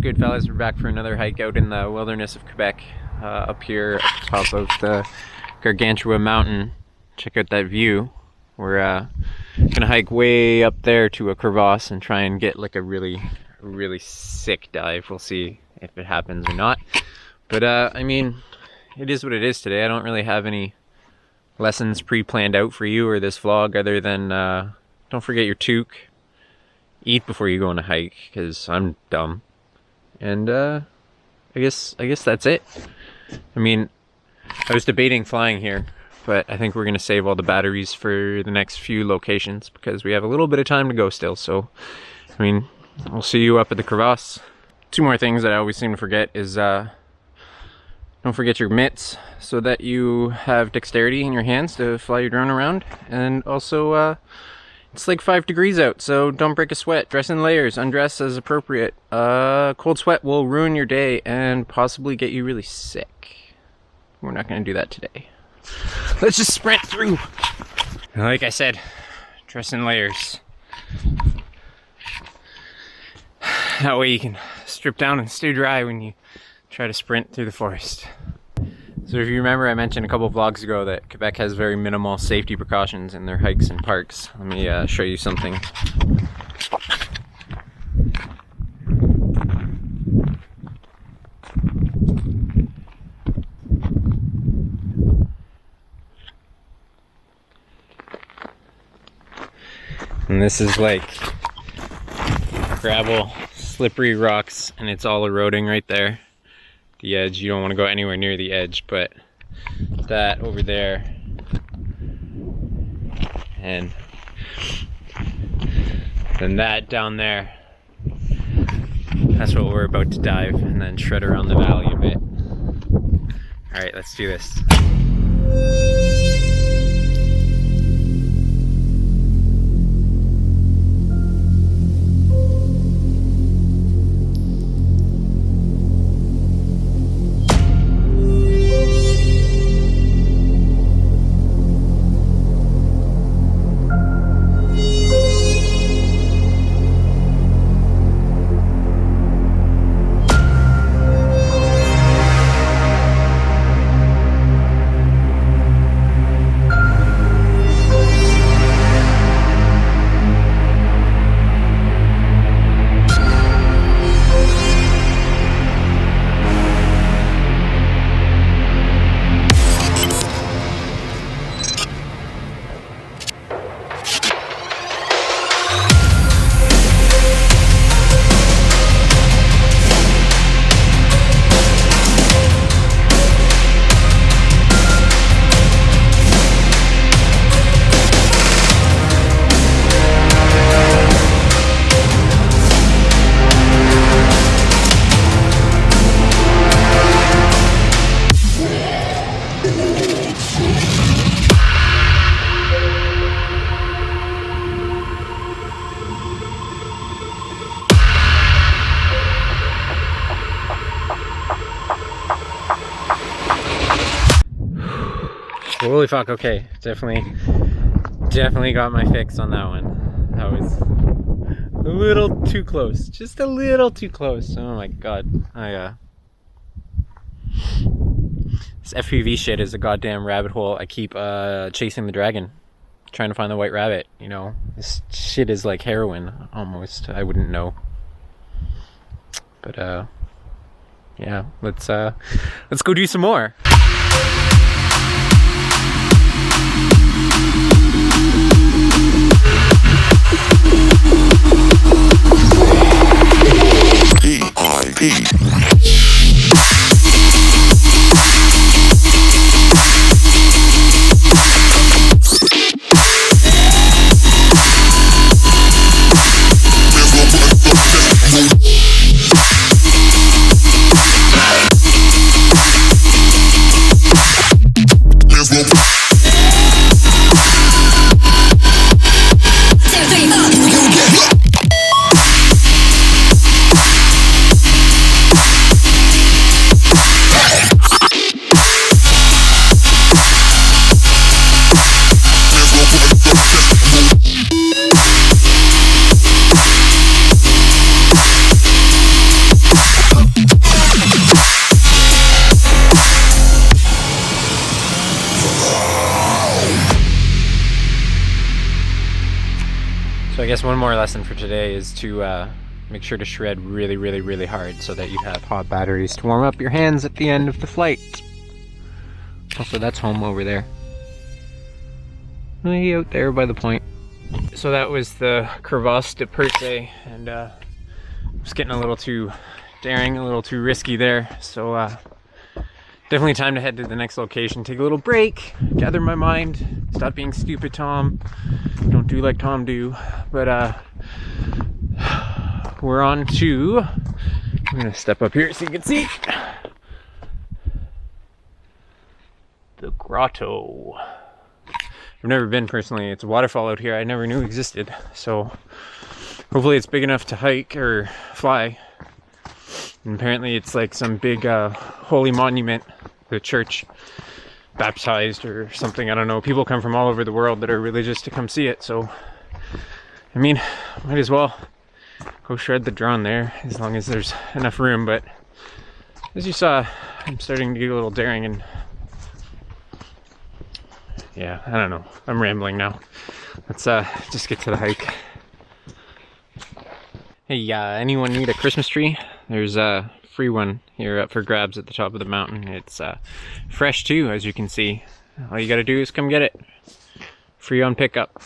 good, fellas? We're back for another hike out in the wilderness of Quebec, up here at the top of the Gargantua mountain. Check out that view. We're gonna hike way up there to a crevasse and try and get like a really sick dive. We'll see if it happens or not. But I mean, it is what it is today. I don't really have any lessons pre-planned out for you or this vlog other than don't forget your toque. Eat before you go on a hike, because I'm dumb. And I guess that's it. I mean, I was debating flying here, but I think we're gonna save all the batteries for the next few locations because we have a little bit of time to go still. So I mean, I'll see you up at the crevasse. Two more things that I always seem to forget is don't forget your mitts so that you have dexterity in your hands to fly your drone around. And also it's like 5 degrees out, so don't break a sweat. Dress in layers, undress as appropriate. Cold sweat will ruin your day and possibly get you really sick. We're not gonna do that today. Let's just sprint through. Like I said, dress in layers. That way you can strip down and stay dry when you try to sprint through the forest. So if you remember, I mentioned a couple of vlogs ago that Quebec has very minimal safety precautions in their hikes and parks. Let me show you something. And this is like gravel, slippery rocks, and it's all eroding right there. The edge, you don't want to go anywhere near the edge, but that over there and then that down there, that's what we're about to dive and then shred around the valley a bit. Alright, let's do this. Holy fuck, okay. Definitely got my fix on that one. That was a little too close. Just a little too close. Oh my god. This FPV shit is a goddamn rabbit hole. I keep chasing the dragon. Trying to find the white rabbit, you know. This shit is like heroin, almost. I wouldn't know. But yeah, let's go do some more. guess one more lesson for today is to make sure to shred really, really, really hard so that you have hot batteries to warm up your hands at the end of the flight. Also, that's home over there. Way out there by the point. So that was the Crevasse de Percé, and I was getting a little too daring, a little too risky there. So definitely time to head to the next location, take a little break, gather my mind, stop being stupid, Tom. Don't do like Tom do. But we're on to, I'm gonna step up here so you can see the grotto. I've never been personally. It's a waterfall out here I never knew existed, so hopefully it's big enough to hike or fly. And apparently it's like some big holy monument, the church baptized or something, I don't know. People come from all over the world that are religious to come see it, so I mean, might as well go shred the drone there as long as there's enough room. But as you saw, I'm starting to get a little daring, and yeah, I don't know. I'm rambling now. Let's just get to the hike. Hey, anyone need a Christmas tree? There's a free one here up for grabs at the top of the mountain. It's fresh too, as you can see. All you gotta do is come get it. Free on pickup.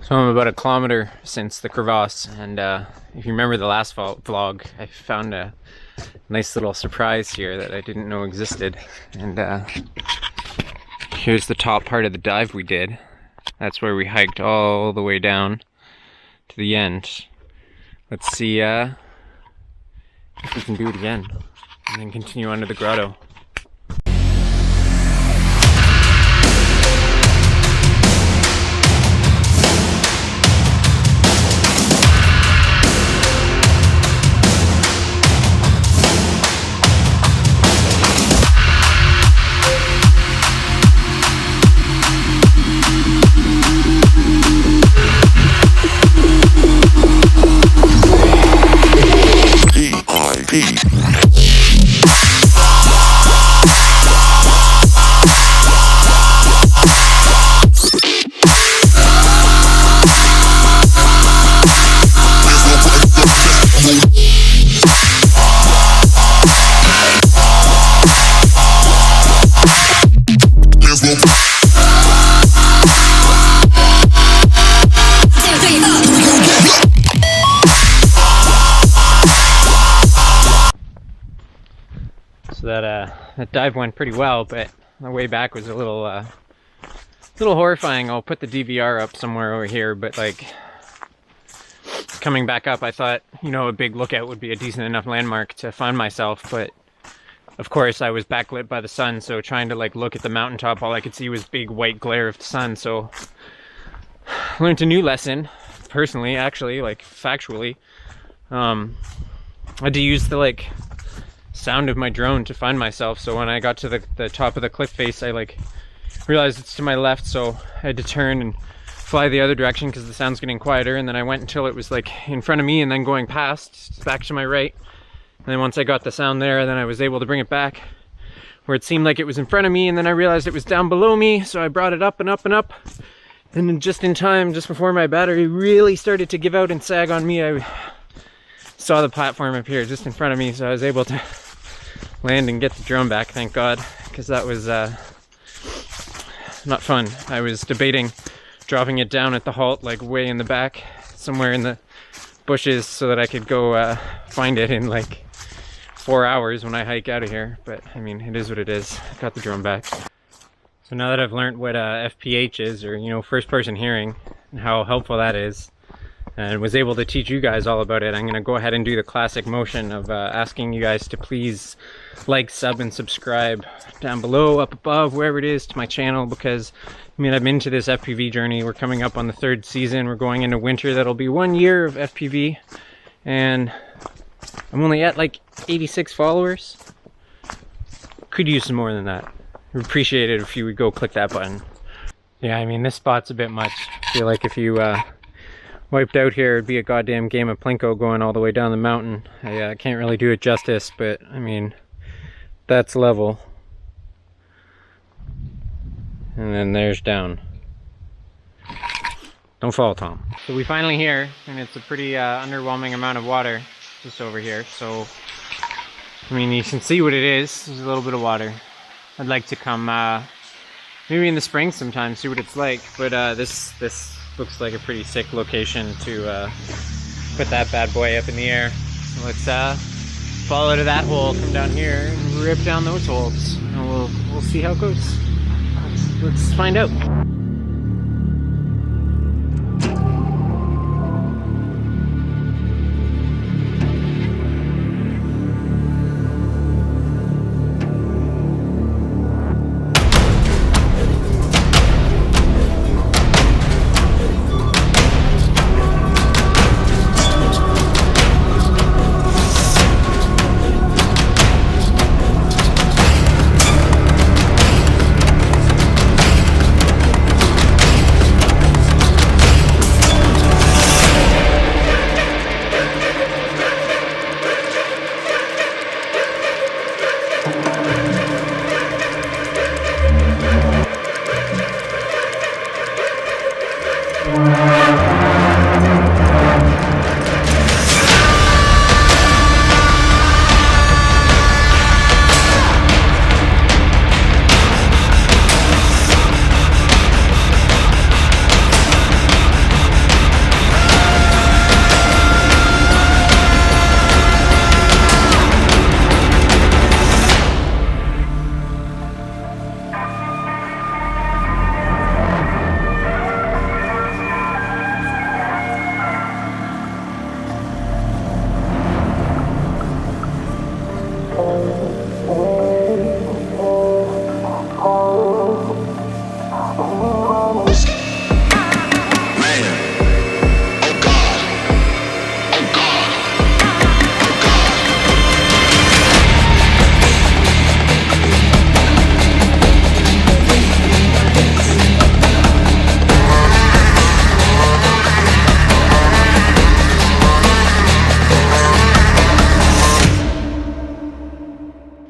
So I'm about 1 kilometer since the crevasse, and if you remember the last vlog, I found a nice little surprise here that I didn't know existed. And here's the top part of the dive we did. That's where we hiked all the way down to the end. Let's see if we can do it again and then continue on to the grotto. So that dive went pretty well, but the way back was a little horrifying. I'll put the DVR up somewhere over here, but like coming back up, I thought, you know, a big lookout would be a decent enough landmark to find myself, but of course I was backlit by the sun, so trying to like look at the mountaintop, all I could see was big white glare of the sun. So I learned a new lesson, personally, actually, like factually. I had to use the like sound of my drone to find myself. So when I got to the top of the cliff face, I like realized it's to my left, so I had to turn and fly the other direction because the sound's getting quieter. And then I went until it was like in front of me and then going past back to my right. And then once I got the sound there, then I was able to bring it back where it seemed like it was in front of me, and then I realized it was down below me, so I brought it up and up and up. And then just in time, just before my battery really started to give out and sag on me, I saw the platform appear just in front of me, so I was able to land and get the drone back, thank God, because that was not fun. I was debating dropping it down at the halt, like way in the back, somewhere in the bushes, so that I could go find it in like 4 hours when I hike out of here. But I mean, it is what it is. I got the drone back. So now that I've learned what FPH is, or you know, first person hearing, and how helpful that is, and was able to teach you guys all about it, I'm gonna go ahead and do the classic motion of asking you guys to please like, sub, and subscribe down below, up above, wherever it is, to my channel, because I mean, I'm into this FPV journey. We're coming up on the 3rd season. We're going into winter. That'll be 1 year of FPV, and I'm only at like 86 followers. Could use some more than that. I'd appreciate it if you would go click that button. Yeah, I mean, this spot's a bit much. I feel like if you wiped out here, it'd be a goddamn game of Plinko going all the way down the mountain. I can't really do it justice, but I mean, that's level. And then there's down. Don't fall, Tom. So we finally here, and it's a pretty underwhelming amount of water just over here. So, I mean, you can see what it is. There's a little bit of water. I'd like to come maybe in the spring sometime, see what it's like. But this looks like a pretty sick location to put that bad boy up in the air. So let's follow to that hole, come down here, and rip down those holes, and we'll see how it goes. Let's find out.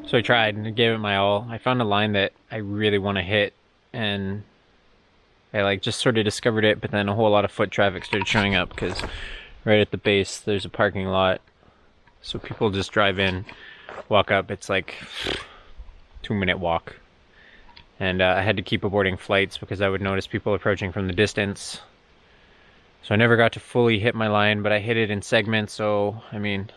So I tried and gave it my all. I found a line that I really want to hit, and I like just sort of discovered it, but then a whole lot of foot traffic started showing up because right at the base there's a parking lot. So people just drive in, walk up. It's like 2-minute walk. And I had to keep avoiding flights because I would notice people approaching from the distance. So I never got to fully hit my line, but I hit it in segments, so I mean,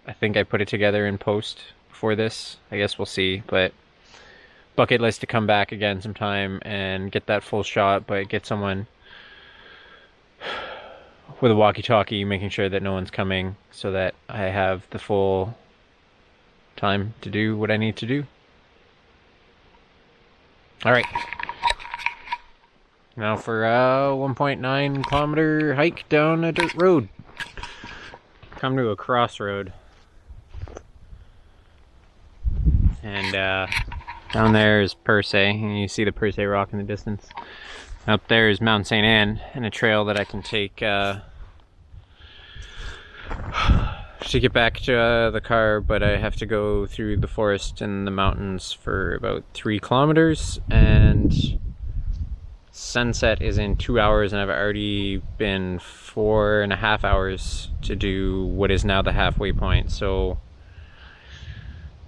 I think I put it together in post before this. I guess we'll see, but bucket list to come back again sometime and get that full shot, but get someone with a walkie-talkie making sure that no one's coming so that I have the full time to do what I need to do. Alright. Now for a 1.9 kilometer hike down a dirt road. Come to a crossroad. And down there is Percé, and you see the Percé rock in the distance. Up there is Mont-Sainte-Anne, and a trail that I can take to get back to the car, but I have to go through the forest and the mountains for about 3 kilometers, and sunset is in 2 hours, and I've already been 4.5 hours to do what is now the halfway point, so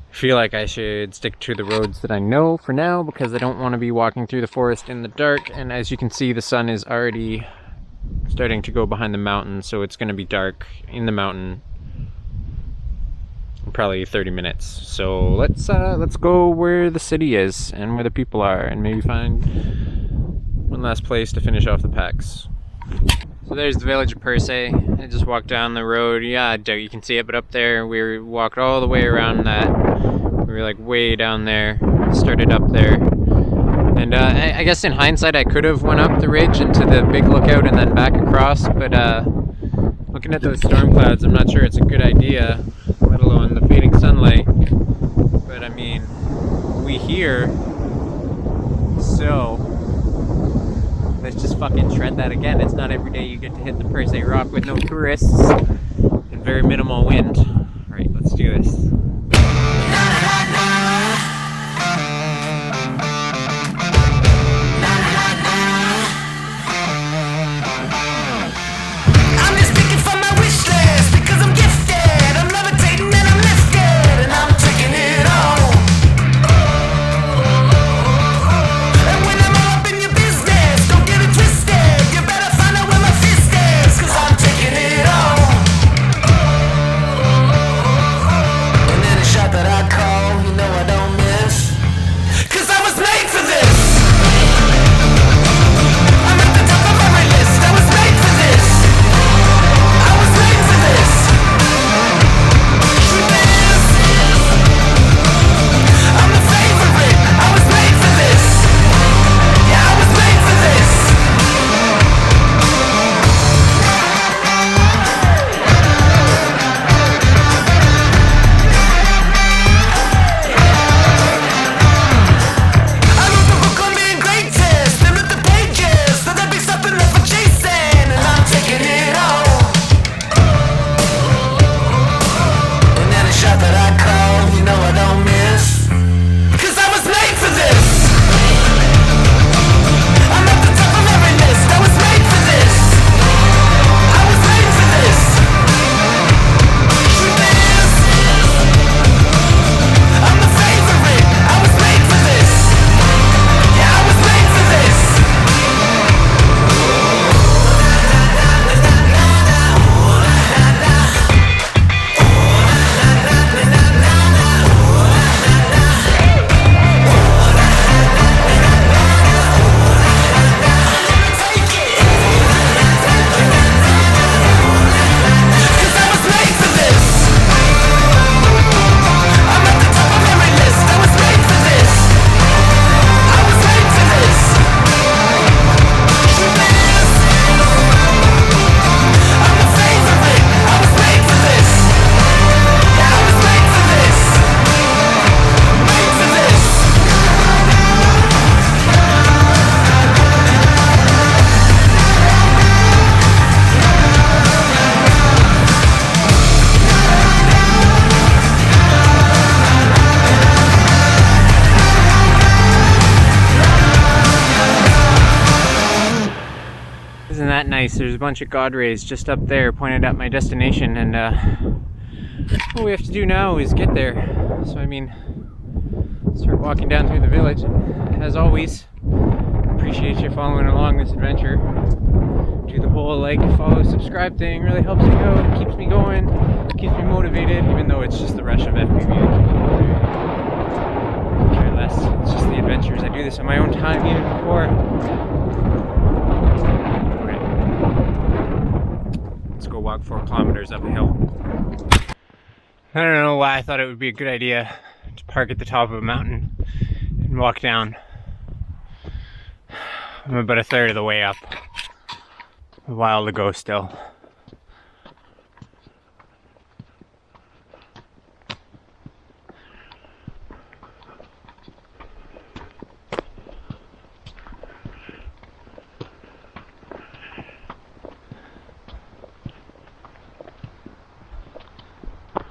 I feel like I should stick to the roads that I know for now because I don't want to be walking through the forest in the dark. And as you can see, the sun is already starting to go behind the mountain, so it's going to be dark in the mountain in probably 30 minutes. So let's go where the city is and where the people are, and maybe find one last place to finish off the packs. So there's the village of Percé. I just walked down the road. Yeah, I doubt you can see it, but up there we walked all the way around that. We were like way down there, started up there. And I guess in hindsight I could have went up the ridge into the big lookout and then back across, but looking at those storm clouds, I'm not sure it's a good idea, let alone the fading sunlight. But I mean, we here, so let's just fucking shred that again. It's not every day you get to hit the Percé rock with no tourists and very minimal wind. Alright, let's do this. nice. There's a bunch of God rays just up there pointed at my destination, and what we have to do now is get there. So I mean, start walking down through the village. And as always, appreciate you following along this adventure. Do the whole like, follow, subscribe thing. Really helps me out, keeps me going, keeps me motivated, even though it's just the rush of FPV that keeps me motivated. I care less. It's just the adventures. I do this on my own time, even before. Okay. Let's go walk 4 kilometers up a hill. I don't know why I thought it would be a good idea to park at the top of a mountain and walk down. I'm about a third of the way up. A while to go still.